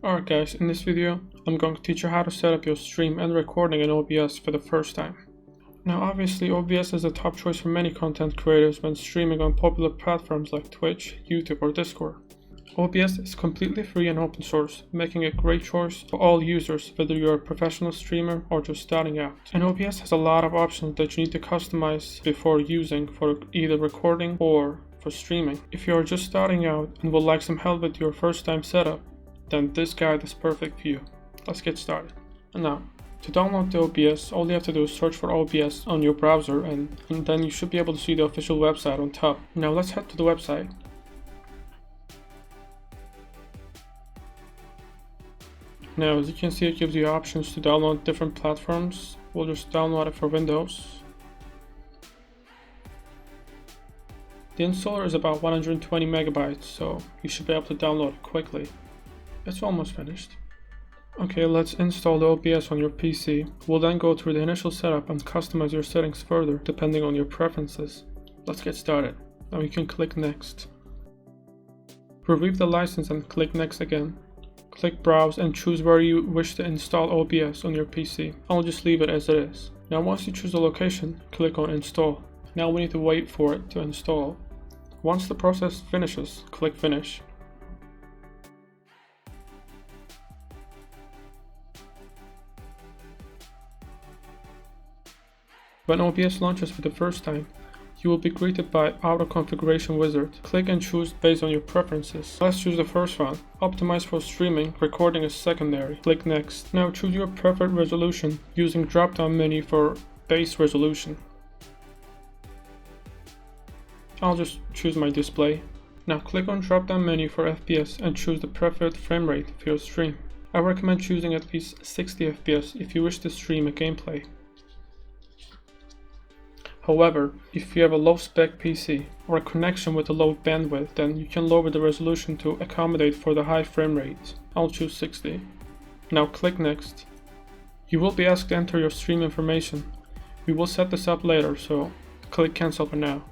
Alright guys, in this video I'm going to teach you how to set up your stream and recording in OBS for the first time. Now obviously OBS is a top choice for many content creators when streaming on popular platforms like Twitch, YouTube or Discord. OBS is completely free and open source, making it a great choice for all users whether you're a professional streamer or just starting out. And OBS has a lot of options that you need to customize before using for either recording or for streaming. If you are just starting out and would like some help with your first time setup, then this guide is perfect for you. Let's get started. And now, to download the OBS, all you have to do is search for OBS on your browser and then you should be able to see the official website on top. Now let's head to the website. Now as you can see, it gives you options to download different platforms. We'll just download it for Windows. The installer is about 120 megabytes, so you should be able to download it quickly. It's almost finished. Okay, let's install the OBS on your PC. We'll then go through the initial setup and customize your settings further depending on your preferences. Let's get started. Now you can click Next. Review the license and click Next again. Click Browse and choose where you wish to install OBS on your PC. I'll just leave it as it is. Now once you choose the location, click on Install. Now we need to wait for it to install. Once the process finishes, click Finish. When OBS launches for the first time, you will be greeted by Auto Configuration Wizard. Click and choose based on your preferences. Let's choose the first one. Optimize for streaming, recording is secondary. Click Next. Now choose your preferred resolution using drop-down menu for base resolution. I'll just choose my display. Now click on drop-down menu for FPS and choose the preferred frame rate for your stream. I recommend choosing at least 60 FPS if you wish to stream a gameplay. However, if you have a low-spec PC or a connection with a low bandwidth, then you can lower the resolution to accommodate for the high frame rate. I'll choose 60. Now click Next. You will be asked to enter your stream information. We will set this up later, so click Cancel for now.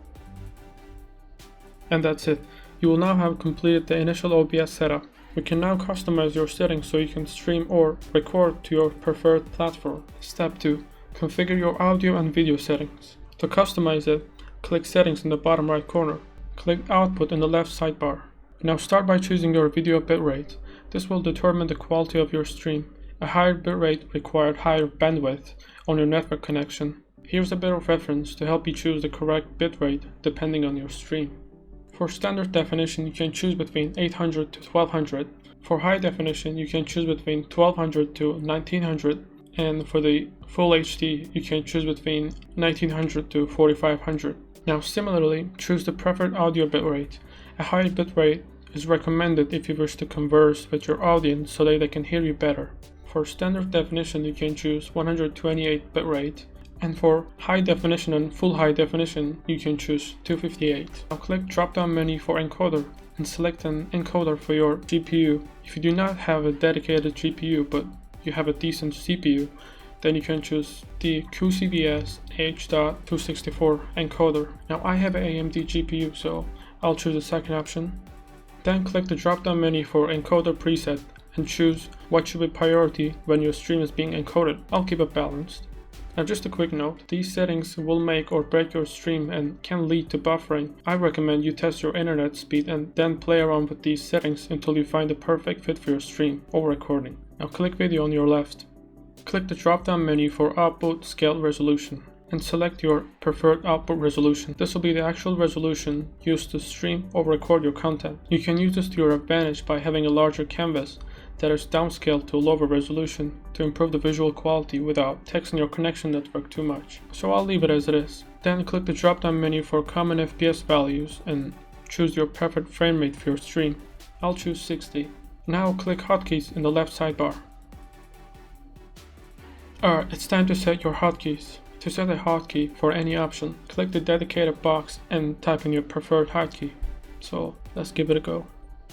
And that's it. You will now have completed the initial OBS setup. We can now customize your settings so you can stream or record to your preferred platform. Step 2. Configure your audio and video settings. To customize it, click Settings in the bottom right corner. Click Output in the left sidebar. Now start by choosing your video bitrate. This will determine the quality of your stream. A higher bitrate requires higher bandwidth on your network connection. Here's a bit of reference to help you choose the correct bitrate depending on your stream. For standard definition, you can choose between 800 to 1200. For high definition, you can choose between 1200 to 1900. And for the full HD, you can choose between 1900 to 4500. Now similarly, choose the preferred audio bitrate. A higher bitrate is recommended if you wish to converse with your audience so that they can hear you better. For standard definition, you can choose 128 bitrate. And for high definition and full high definition, you can choose 258. Now click drop down menu for encoder and select an encoder for your GPU. If you do not have a dedicated GPU but you have a decent CPU, then you can choose the QCBS H.264 encoder. Now I have an AMD GPU, so I'll choose the second option. Then click the drop down menu for encoder preset and choose what should be priority when your stream is being encoded. I'll keep it balanced. Now just a quick note, these settings will make or break your stream and can lead to buffering. I recommend you test your internet speed and then play around with these settings until you find the perfect fit for your stream or recording. Now click Video on your left. Click the drop down menu for Output Scale Resolution and select your preferred output resolution. This will be the actual resolution used to stream or record your content. You can use this to your advantage by having a larger canvas that is downscaled to a lower resolution to improve the visual quality without taxing your connection network too much. So I'll leave it as it is. Then click the drop down menu for common FPS values and choose your preferred frame rate for your stream. I'll choose 60. Now click Hotkeys in the left sidebar. Alright, it's time to set your hotkeys. To set a hotkey for any option, click the dedicated box and type in your preferred hotkey. So let's give it a go.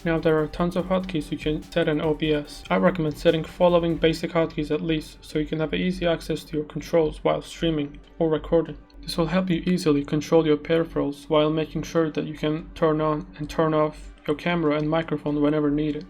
Now there are tons of hotkeys you can set in OBS. I recommend setting following basic hotkeys at least so you can have easy access to your controls while streaming or recording. This will help you easily control your peripherals while making sure that you can turn on and turn off your camera and microphone whenever needed.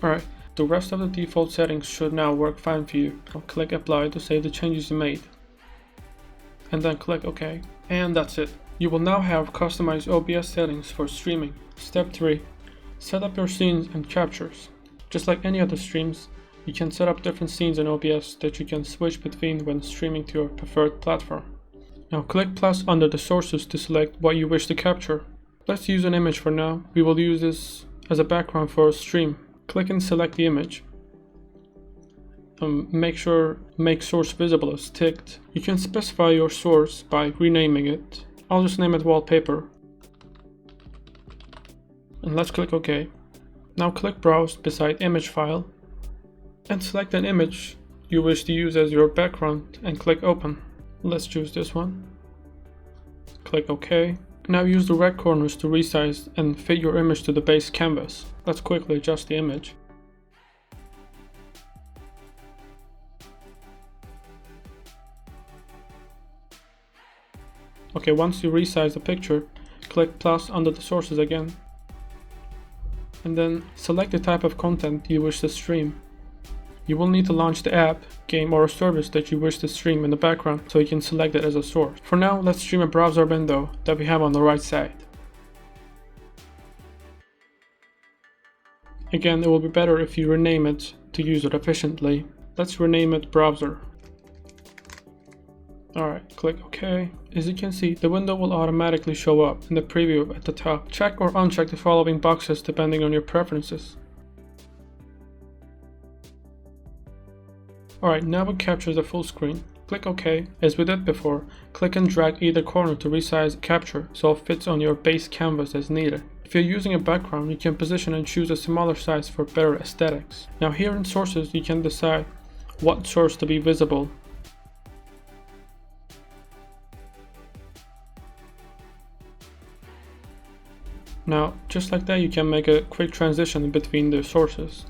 Alright, the rest of the default settings should now work fine for you. I'll click apply to save the changes you made. And then click OK. And that's it. You will now have customized OBS settings for streaming. Step 3. Set up your scenes and captures. Just like any other streams, you can set up different scenes in OBS that you can switch between when streaming to your preferred platform. Now click plus under the sources to select what you wish to capture. Let's use an image for now. We will use this as a background for a stream. Click and select the image. Make sure Make Source Visible is ticked. You can specify your source by renaming it. I'll just name it Wallpaper. And let's click OK. Now click Browse beside Image File and select an image you wish to use as your background and click Open. Let's choose this one. Click OK. Now use the red corners to resize and fit your image to the base canvas. Let's quickly adjust the image. Okay, once you resize the picture, click plus under the sources again. And then select the type of content you wish to stream. You will need to launch the app, game, or service that you wish to stream in the background so you can select it as a source. For now, let's stream a browser window that we have on the right side. Again, it will be better if you rename it to use it efficiently. Let's rename it Browser. Alright, click OK. As you can see, the window will automatically show up in the preview at the top. Check or uncheck the following boxes depending on your preferences. Alright, now it captures the full screen. Click OK. As we did before, click and drag either corner to resize the capture so it fits on your base canvas as needed. If you're using a background, you can position and choose a smaller size for better aesthetics. Now here in sources, you can decide what source to be visible. Now, just like that, you can make a quick transition between the sources.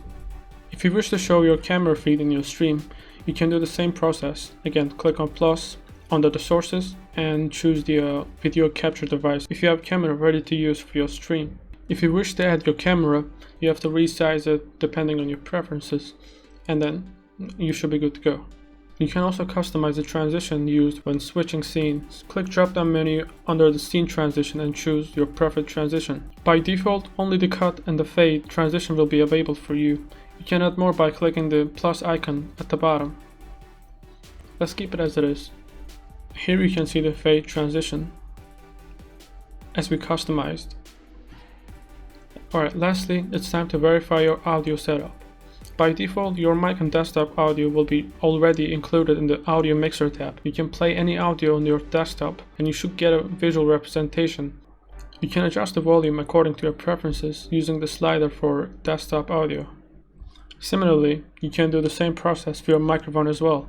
If you wish to show your camera feed in your stream, you can do the same process. Again, click on plus under the sources and choose the video capture device if you have camera ready to use for your stream. If you wish to add your camera, you have to resize it depending on your preferences, and then you should be good to go. You can also customize the transition used when switching scenes. Click drop down menu under the scene transition and choose your preferred transition. By default, only the cut and the fade transition will be available for you. You can add more by clicking the plus icon at the bottom. Let's keep it as it is. Here you can see the fade transition as we customized. Alright, lastly, it's time to verify your audio setup. By default, your mic and desktop audio will be already included in the audio mixer tab. You can play any audio on your desktop and you should get a visual representation. You can adjust the volume according to your preferences using the slider for desktop audio. Similarly, you can do the same process for your microphone as well,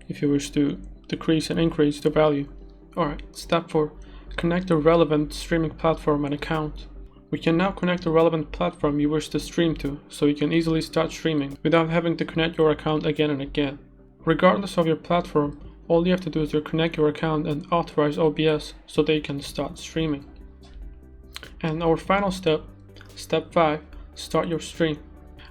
if you wish to decrease and increase the value. Alright, step 4. Connect the relevant streaming platform and account. We can now connect the relevant platform you wish to stream to, so you can easily start streaming without having to connect your account again and again. Regardless of your platform, all you have to do is connect your account and authorize OBS so they can start streaming. And our final step, step 5, start your stream.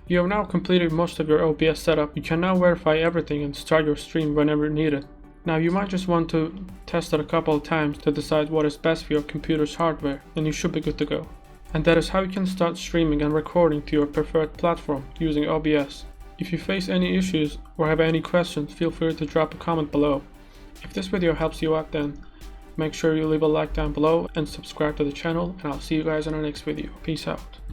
You have now completed most of your OBS setup. You can now verify everything and start your stream whenever needed. Now you might just want to test it a couple of times to decide what is best for your computer's hardware, and you should be good to go. And that is how you can start streaming and recording to your preferred platform using OBS. If you face any issues or have any questions, feel free to drop a comment below. If this video helps you out, then make sure you leave a like down below and subscribe to the channel, and I'll see you guys in our next video. Peace out.